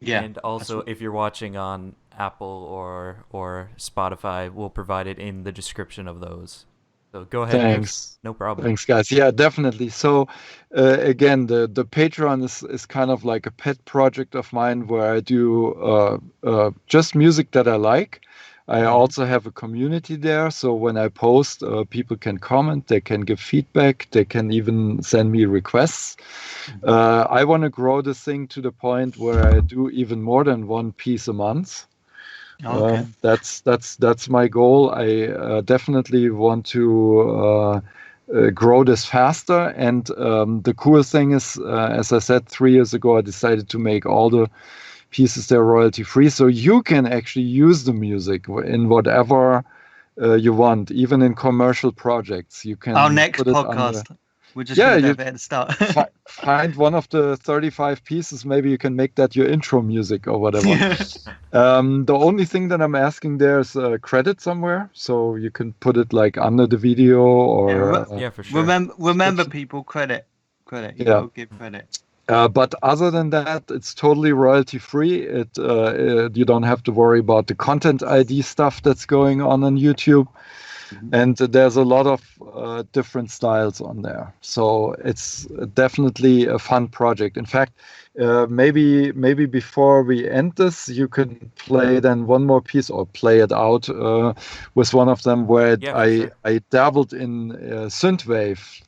Yeah. And also, if you're watching on Apple or Spotify, we'll provide it in the description of those. So go ahead, Chris. Thanks. No problem. Thanks, guys. Yeah, definitely. So, again, the Patreon is kind of like a pet project of mine where I do just music that I like. I also have a community there, so when I post, people can comment, they can give feedback, they can even send me requests. I want to grow this thing to the point where I do even more than one piece a month. Okay. That's my goal. I definitely want to grow this faster. And the cool thing is, as I said 3 years ago, I decided to make all the pieces there royalty free, so you can actually use the music in whatever you want, even in commercial projects. You Our can next put it under. podcast. We're just Yeah, gonna you do it at the start. find one of the 35 pieces. Maybe you can make that your intro music or whatever. Yeah. The only thing that I'm asking there is credit somewhere, so you can put it like under the video or Yeah, for sure. Remember, description. people, credit. You Yeah. gotta give credit. But other than that, it's totally royalty free. You don't have to worry about the content ID stuff that's going on YouTube. Mhm. And there's a lot of different styles on there, so it's definitely a fun project. In fact, maybe before we end this, you can play then one more piece or play it out with one of them where Yeah, for sure. I dabbled in synthwave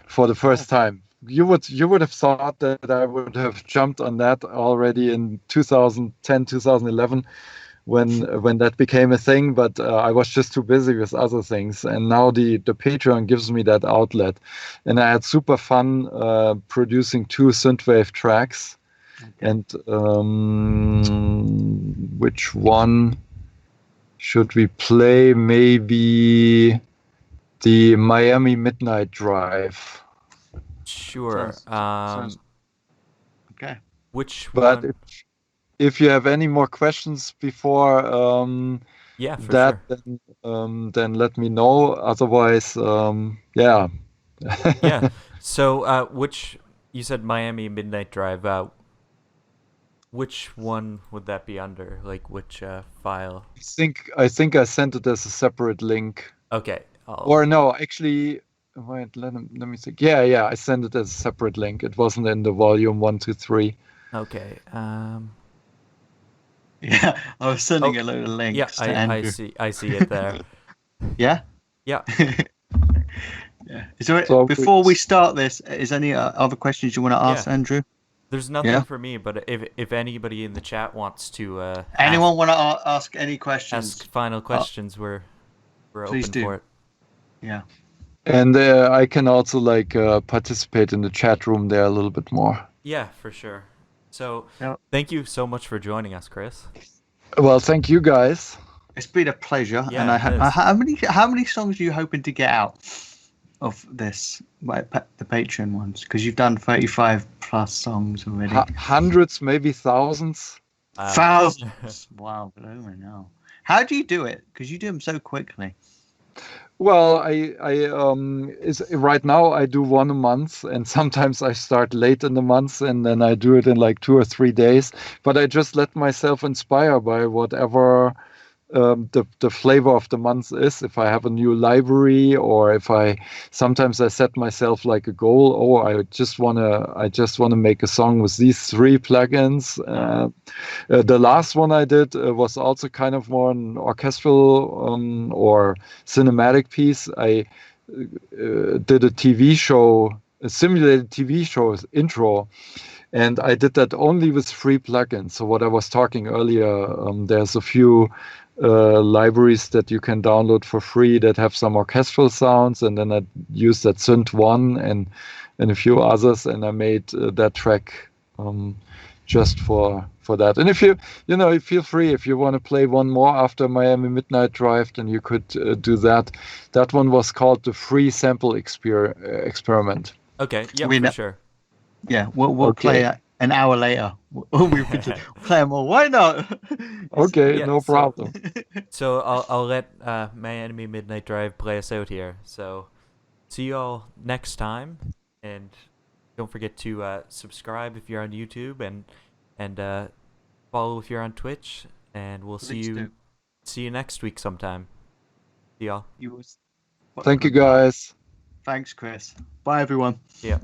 for the first time. You would have thought that I would have jumped on that already in 2010, 2011 when that became a thing, but I was just too busy with other things. And now the Patreon gives me that outlet, and I had super fun producing 2 synthwave tracks. Okay. And which one should we play? Maybe the Miami Midnight Drive. Sure. Sounds- okay. Which But one? if you have any more questions before Yeah, for that, sure. then let me know. Otherwise, yeah. Yeah. So, which you said Miami Midnight Drive. Which one would that be under? Like which file? I think I sent it as a separate link. Okay. Or no, actually, wait, let me think. Yeah, I sent it as a separate link. It wasn't in the volume 1, 2, 3. Okay. Yeah, I was sending a load of links Yeah, to I Andrew. see it there. Yeah. Yeah. Yeah. Is there, So before we start this, is any other questions you want to ask, Yeah. Andrew? There's nothing Yeah. for me, but if anybody in the chat wants to Anyone want to ask any questions? ask final questions, we're Please open do. for it. Yeah. And I can also like participate in the chat room there a little bit more. Yeah, for sure. So, Yeah. thank you so much for joining us, Chris. Well, thank you guys. It's been a pleasure. Yeah, And it is. how many songs are you hoping to get out of this, like the Patreon ones? Because you've done 35 plus songs already. Hundreds, maybe thousands. Thousands. Wow, blooming hell. How do you do it? Because you do them so quickly. Well, right now I do one a month, and sometimes I start late in the month, and then I do it in like 2 or 3 days. But I just let myself inspire by whatever the flavor of the month is. If I have a new library, or if sometimes I set myself like a goal. Oh, I just wanna make a song with these 3 plugins. The last one I did was also kind of more an orchestral or cinematic piece. I did a TV show, a simulated TV show intro. And I did that only with 3 plugins. So what I was talking earlier, there's a few libraries that you can download for free that have some orchestral sounds, and then I used that Synth 1 and a few others, and I made that track just for that. And if you feel free, if you want to play one more after Miami Midnight Drive, then you could do that. That one was called the Free Sample Experiment. Okay, yeah, We for know- sure. Yeah, we'll Okay. play an hour later. We could just play them all. Why not? Okay, Yeah, no so- problem. So I'll let Miami Midnight Drive play us out here. So see you all next time, and don't forget to subscribe if you're on YouTube, and follow if you're on Twitch, and we'll Please see you next week sometime. See y'all. Thank you, guys. Thanks, Chris. Bye, everyone. Yeah.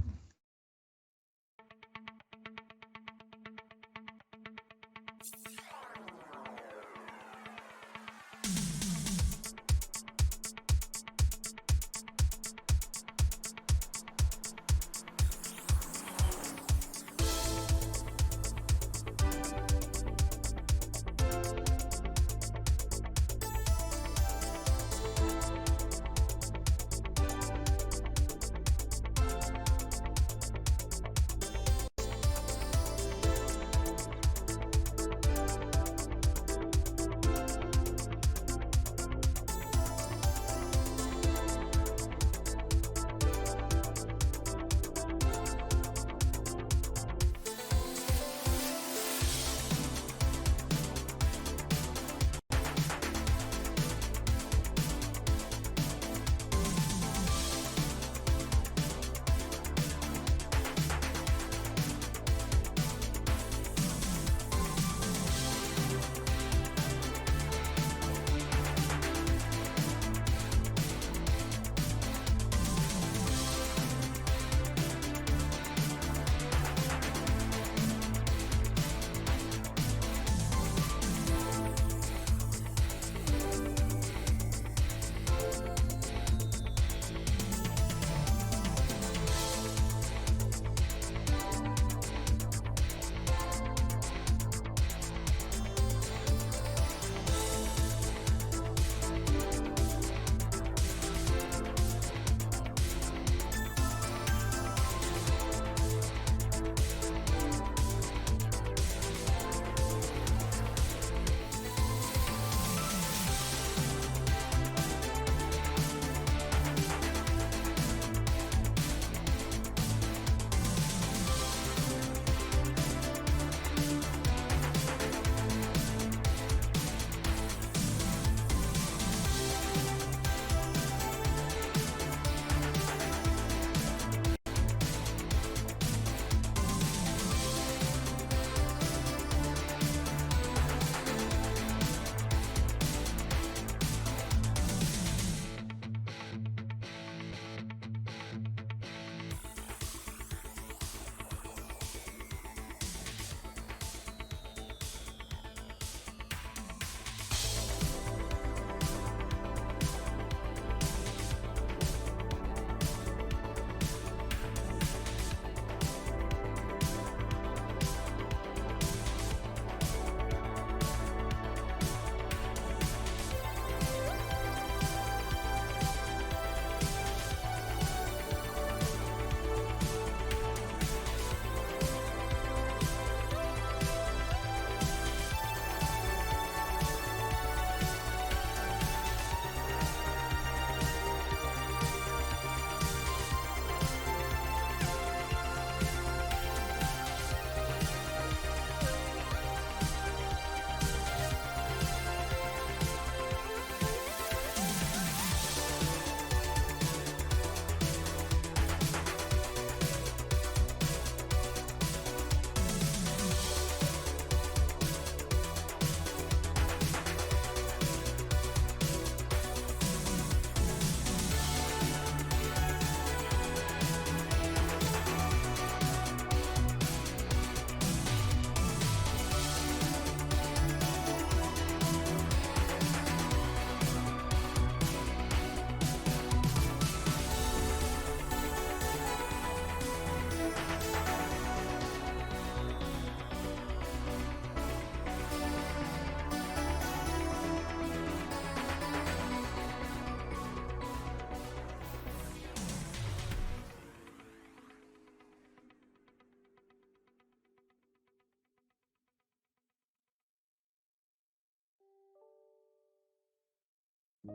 Bye.